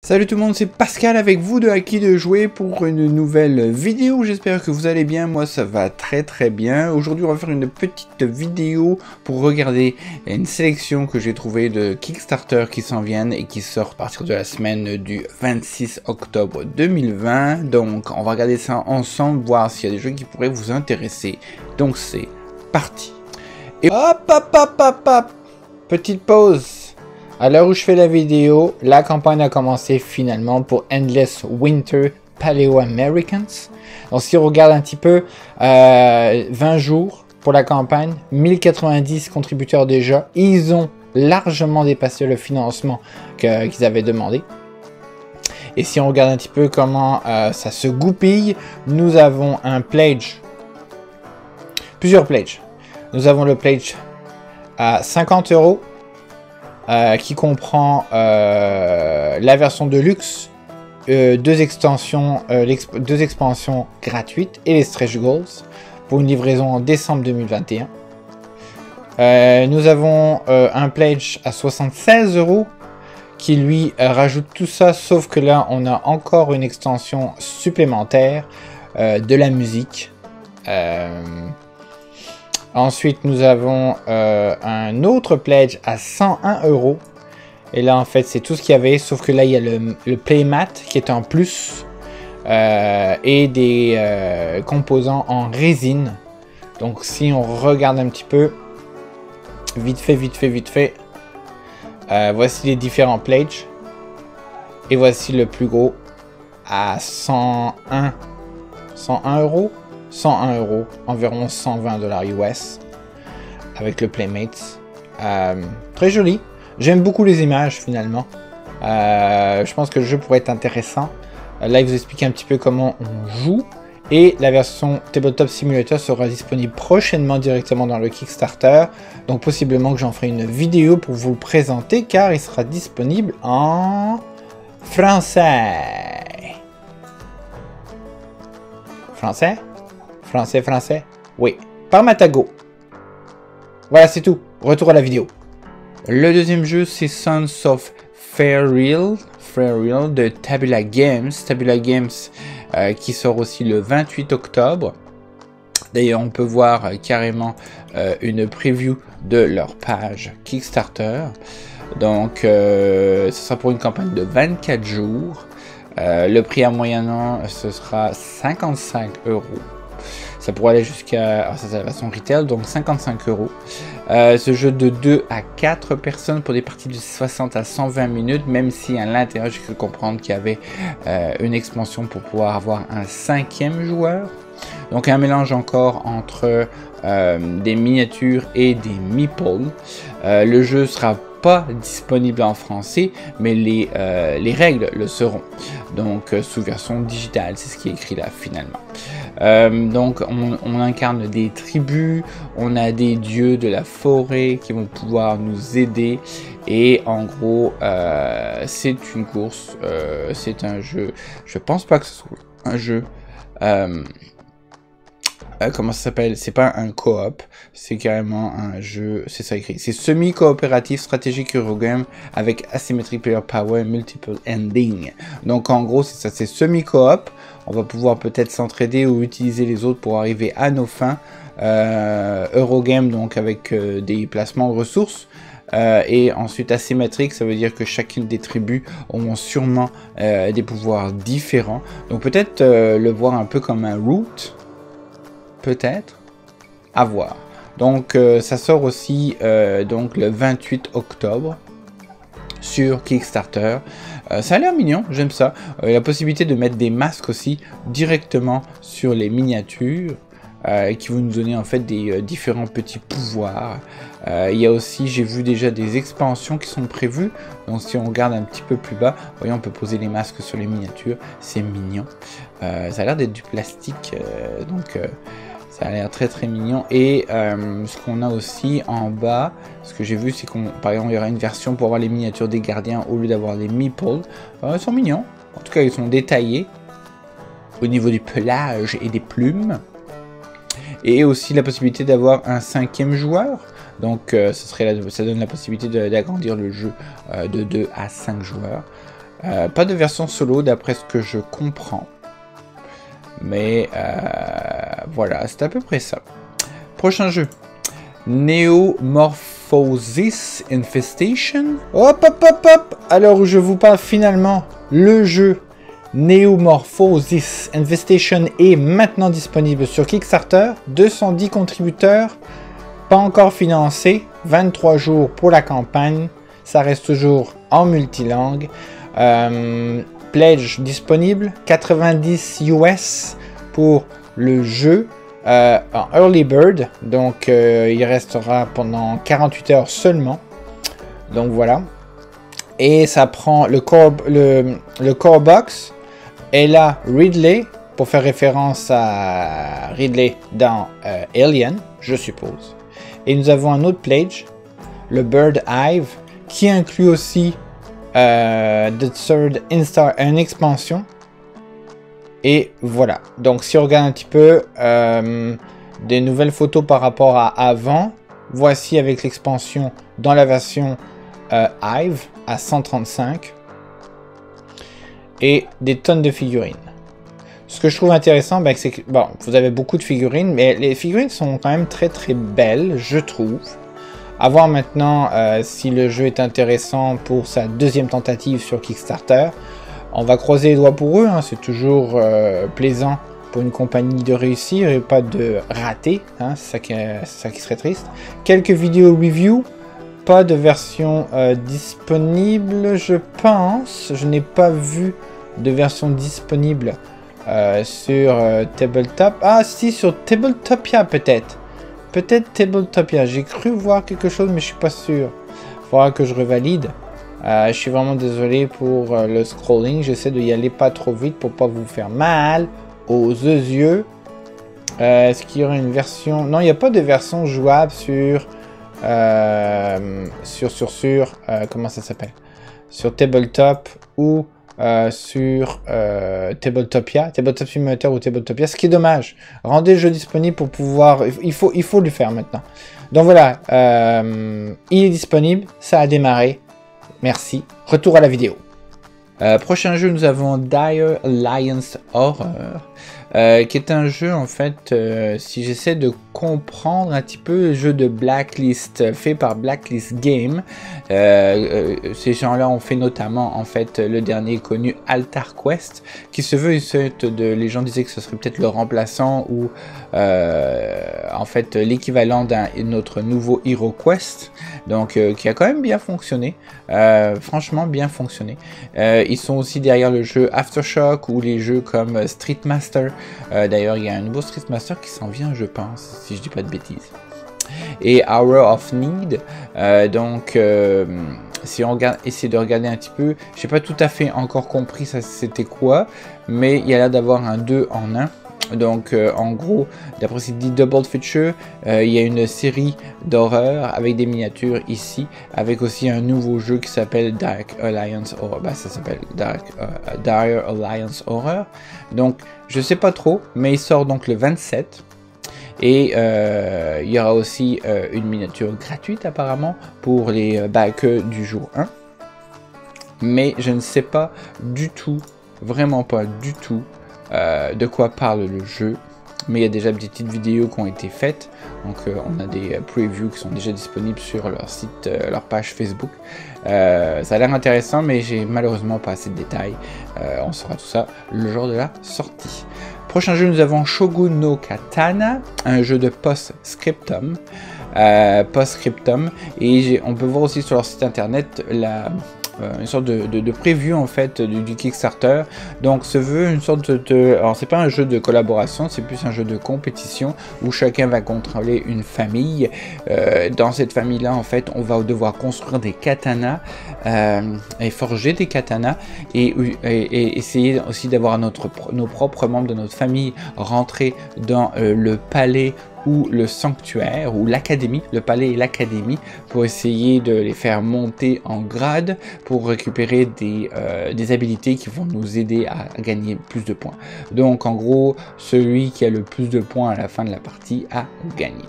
Salut tout le monde, c'est Pascal avec vous de Acquis de Jouer pour une nouvelle vidéo. J'espère que vous allez bien, moi ça va très bien. Aujourd'hui on va faire une petite vidéo pour regarder une sélection que j'ai trouvée de Kickstarter qui s'en viennent et qui sort à partir de la semaine du 26 octobre 2020. Donc on va regarder ça ensemble, voir s'il y a des jeux qui pourraient vous intéresser. Donc c'est parti. Et hop, petite pause. À l'heure où je fais la vidéo, la campagne a commencé finalement pour Endless Winter Paleo Americans. Donc si on regarde un petit peu, 20 jours pour la campagne, 1090 contributeurs déjà. Ils ont largement dépassé le financement qu'ils avaient demandé. Et si on regarde un petit peu comment ça se goupille, nous avons un pledge, plusieurs pledges. Nous avons le pledge à 50 €. Qui comprend la version de luxe, deux expansions gratuites et les stretch goals pour une livraison en décembre 2021. Nous avons un pledge à 76 € qui lui rajoute tout ça, sauf que là on a encore une extension supplémentaire de la musique. Ensuite, nous avons un autre pledge à 101 €. Et là, en fait, c'est tout ce qu'il y avait. Sauf que là, il y a le playmat qui est en plus. Et des composants en résine. Donc, si on regarde un petit peu. Vite fait. Voici les différents pledges. Et voici le plus gros à 101 €. 101 €, environ 120 $ US, avec le Playmates. Très joli. J'aime beaucoup les images finalement. Je pense que le jeu pourrait être intéressant. Là, il vous explique un petit peu comment on joue. Et la version Tabletop Simulator sera disponible prochainement directement dans le Kickstarter. Donc possiblement que j'en ferai une vidéo pour vous le présenter, car il sera disponible en français. Français. Oui. Par Matago. Voilà, c'est tout. Retour à la vidéo. Le deuxième jeu, c'est Sons of Fairreal de Tabula Games. Tabula Games qui sort aussi le 28 octobre. D'ailleurs, on peut voir carrément une preview de leur page Kickstarter. Donc, ce sera pour une campagne de 24 jours. Le prix à moyennant, ce sera 55 €. Ça pourrait aller jusqu'à... ça c'est la version retail, donc 55 €. Ce jeu de 2 à 4 personnes pour des parties de 60 à 120 minutes, même si à l'intérieur, j'ai cru comprendre qu'il y avait une expansion pour pouvoir avoir un 5e joueur. Donc un mélange encore entre des miniatures et des meeples. Le jeu sera pas disponible en français, mais les règles le seront. Donc sous version digitale, c'est ce qui est écrit là finalement. Donc on incarne des tribus, on a des dieux de la forêt qui vont pouvoir nous aider. Et en gros, c'est une course, c'est un jeu. Je pense pas que ce soit un jeu. Comment ça s'appelle? C'est pas un coop, c'est carrément un jeu, c'est ça écrit. C'est semi-coopératif, stratégique Eurogame avec asymmetric player power, multiple ending. Donc en gros, c'est ça, c'est semi-coop. On va pouvoir peut-être s'entraider ou utiliser les autres pour arriver à nos fins. Eurogame, donc avec des placements de ressources. Et ensuite asymétrique, ça veut dire que chacune des tribus auront sûrement des pouvoirs différents. Donc peut-être le voir un peu comme un root. Peut-être, à voir. Donc ça sort aussi donc le 28 octobre sur Kickstarter. Ça a l'air mignon, j'aime ça. La possibilité de mettre des masques aussi directement sur les miniatures qui vont nous donner en fait des différents petits pouvoirs. Il y a aussi, j'ai vu déjà des expansions qui sont prévues. Donc si on regarde un petit peu plus bas, voyez, on peut poser les masques sur les miniatures. C'est mignon. Ça a l'air d'être du plastique, donc ça a l'air très mignon. Et ce qu'on a aussi en bas, ce que j'ai vu, c'est qu'on, par exemple, il y aura une version pour avoir les miniatures des gardiens au lieu d'avoir les meeples. Ils sont mignons. En tout cas, ils sont détaillés au niveau du pelage et des plumes. Et aussi la possibilité d'avoir un 5e joueur. Donc ça donne la possibilité d'agrandir le jeu de 2 à 5 joueurs. Pas de version solo d'après ce que je comprends. Mais voilà, c'est à peu près ça. Prochain jeu. Neomorphosis Infestation. Hop, hop, hop, hop. Alors, je vous parle finalement. Le jeu Neomorphosis Infestation est maintenant disponible sur Kickstarter. 210 contributeurs. Pas encore financé. 23 jours pour la campagne. Ça reste toujours en multilangue. Pledge disponible. 90 US pour le jeu. En Early Bird, donc il restera pendant 48 heures seulement. Donc voilà. Et ça prend le core box. Et là, Ridley, pour faire référence à Ridley dans Alien, je suppose. Et nous avons un autre pledge, le Bird Hive, qui inclut aussi The Third Instar, une expansion. Et voilà, donc si on regarde un petit peu des nouvelles photos par rapport à avant, voici avec l'expansion dans la version Hive à 135 et des tonnes de figurines. Ce que je trouve intéressant, ben, c'est que bon, vous avez beaucoup de figurines, mais les figurines sont quand même très très belles, je trouve. À voir maintenant si le jeu est intéressant pour sa deuxième tentative sur Kickstarter. On va croiser les doigts pour eux, hein. C'est toujours plaisant pour une compagnie de réussir et pas de rater, hein. C'est ça qui serait triste. Quelques vidéos review, pas de version disponible, je pense. Je n'ai pas vu de version disponible sur Tabletop. Ah si, sur Tabletopia peut-être. Peut-être Tabletopia. J'ai cru voir quelque chose, mais je suis pas sûr. Il faudra que je revalide. Je suis vraiment désolé pour le scrolling. J'essaie de y aller pas trop vite pour pas vous faire mal aux yeux. Est-ce qu'il y aura une version... Non, il n'y a pas de version jouable sur... comment ça s'appelle? Sur Tabletop ou sur Tabletopia. Tabletop Simulator ou Tabletopia. Ce qui est dommage. Rendez le jeu disponible pour pouvoir... Il faut le faire maintenant. Donc voilà. Il est disponible. Ça a démarré. Merci. Retour à la vidéo. Prochain jeu, nous avons Dire Alliance Horror, qui est un jeu, en fait, si j'essaie de comprendre un petit peu, le jeu de Blacklist, fait par Blacklist Game. Ces gens-là ont fait notamment, en fait, le dernier connu Altar Quest, qui se veut une sorte de... Les gens disaient que ce serait peut-être le remplaçant ou, en fait, l'équivalent d'un notre nouveau Hero Quest, donc qui a quand même bien fonctionné, franchement bien fonctionné. Ils sont aussi derrière le jeu Aftershock ou les jeux comme Street Master. D'ailleurs, il y a un nouveau Street Master qui s'en vient, je pense, si je dis pas de bêtises. Et Hour of Need. Si on essaie de regarder un petit peu, j'ai pas tout à fait encore compris ça c'était quoi, mais il y a l'air d'avoir un 2 en 1. Donc en gros, d'après ce qu'il dit Double Feature, il y a une série d'horreur avec des miniatures ici, avec aussi un nouveau jeu qui s'appelle Dark Alliance Horror. Bah, ça s'appelle Dire Alliance Horror. Donc je sais pas trop, mais il sort donc le 27. Et il y aura aussi une miniature gratuite apparemment pour les backers du jour 1. Mais je ne sais pas du tout, vraiment pas du tout, de quoi parle le jeu. Mais il y a déjà des petites vidéos qui ont été faites. Donc on a des previews qui sont déjà disponibles sur leur site, leur page Facebook. Ça a l'air intéressant, mais j'ai malheureusement pas assez de détails. On saura tout ça le jour de la sortie. Prochain jeu, nous avons Shogun no Katana, un jeu de post-scriptum. Et on peut voir aussi sur leur site internet une sorte de preview en fait du Kickstarter. Donc se veut une sorte alors c'est pas un jeu de collaboration, c'est plus un jeu de compétition où chacun va contrôler une famille. Dans cette famille là en fait on va devoir construire des katanas et forger des katanas et essayer aussi d'avoir nos propres membres de notre famille rentrer dans le palais ou le sanctuaire, ou l'académie, le palais et l'académie, pour essayer de les faire monter en grade, pour récupérer des habilités qui vont nous aider à gagner plus de points. Donc en gros, celui qui a le plus de points à la fin de la partie a gagné.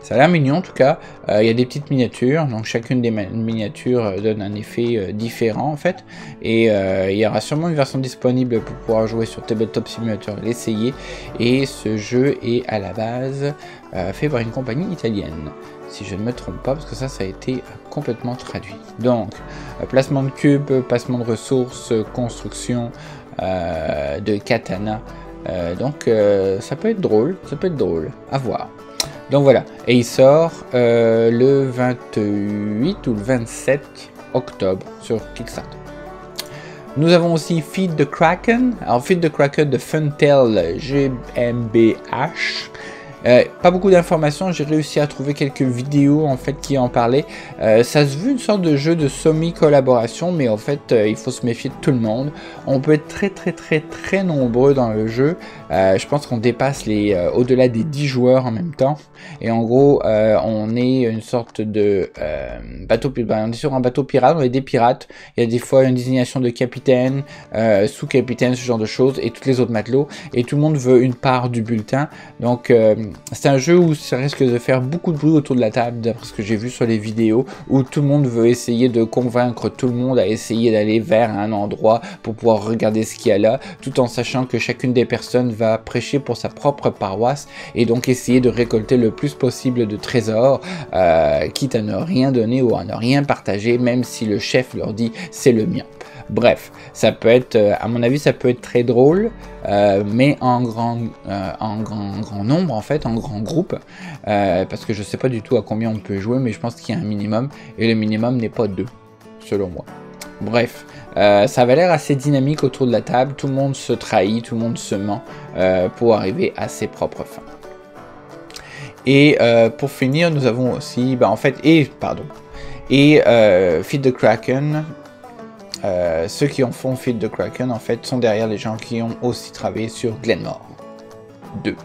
Ça a l'air mignon en tout cas. Il y a des petites miniatures, donc chacune des miniatures donne un effet différent en fait. Et il y aura sûrement une version disponible pour pouvoir jouer sur Tabletop Simulator et l'essayer. Et ce jeu est à la base fait par une compagnie italienne, si je ne me trompe pas, parce que ça a été complètement traduit. Donc, placement de cubes, placement de ressources, construction de katana. Donc, ça peut être drôle, à voir. Donc voilà, et il sort le 28 ou le 27 octobre sur Kickstarter. Nous avons aussi Feed the Kraken. Alors Feed the Kraken de Funtail GmbH. Pas beaucoup d'informations, j'ai réussi à trouver quelques vidéos en fait qui en parlaient. Ça se veut une sorte de jeu de semi-collaboration, mais en fait il faut se méfier de tout le monde. On peut être très nombreux dans le jeu. Je pense qu'on dépasse les au-delà des 10 joueurs en même temps. Et en gros, on est une sorte de bateau, on est sur un bateau pirate, on est des pirates. Il y a des fois une désignation de capitaine, sous-capitaine, ce genre de choses, et tous les autres matelots. Et tout le monde veut une part du bulletin. Donc c'est un jeu où ça risque de faire beaucoup de bruit autour de la table, d'après ce que j'ai vu sur les vidéos, où tout le monde veut essayer de convaincre tout le monde à essayer d'aller vers un endroit pour pouvoir regarder ce qu'il y a là, tout en sachant que chacune des personnes va prêcher pour sa propre paroisse, et donc essayer de récolter le plus possible de trésors, quitte à ne rien donner ou à ne rien partager, même si le chef leur dit c'est le mien. Bref, ça peut être, à mon avis, ça peut être très drôle, mais en grand nombre, en fait, en grand groupe, parce que je sais pas du tout à combien on peut jouer, mais je pense qu'il y a un minimum, et le minimum n'est pas 2, selon moi. Bref, ça avait l'air assez dynamique autour de la table, tout le monde se trahit, tout le monde se ment, pour arriver à ses propres fins. Et pour finir, nous avons aussi, Feed the Kraken. Ceux qui en font Feed the Kraken en fait sont derrière les gens qui ont aussi travaillé sur Glenmore 2.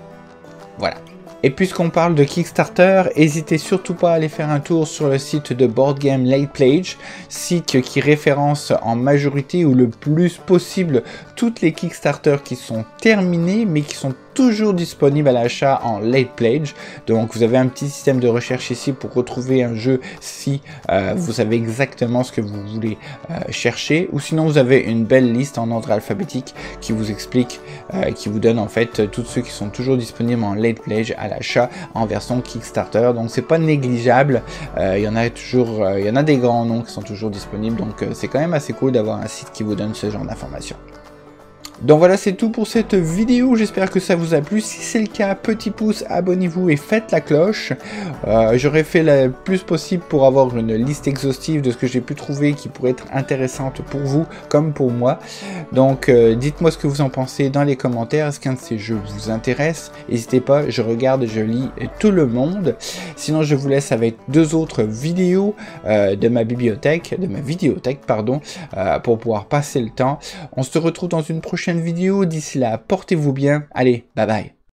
Voilà. Et puisqu'on parle de Kickstarter, n'hésitez surtout pas à aller faire un tour sur le site de Board Game Late Pledge, site qui référence en majorité ou le plus possible toutes les Kickstarter qui sont terminés mais qui sont toujours disponibles à l'achat en Late Pledge. Donc vous avez un petit système de recherche ici pour retrouver un jeu si vous savez exactement ce que vous voulez chercher, ou sinon vous avez une belle liste en ordre alphabétique qui vous explique, qui vous donne en fait tous ceux qui sont toujours disponibles en Late Pledge à l'achat en version Kickstarter. Donc c'est pas négligeable, il y en a toujours, il y en a des grands noms qui sont toujours disponibles, donc c'est quand même assez cool d'avoir un site qui vous donne ce genre d'informations. Donc voilà, c'est tout pour cette vidéo, j'espère que ça vous a plu. Si c'est le cas, petit pouce, abonnez-vous et faites la cloche. J'aurais fait le plus possible pour avoir une liste exhaustive de ce que j'ai pu trouver qui pourrait être intéressante pour vous comme pour moi. Donc dites-moi ce que vous en pensez dans les commentaires, est-ce qu'un de ces jeux vous intéresse? N'hésitez pas, je regarde, je lis tout le monde. Sinon je vous laisse avec 2 autres vidéos de ma vidéothèque, pour pouvoir passer le temps. On se retrouve dans une prochaine vidéo, d'ici là, portez-vous bien, allez, bye bye.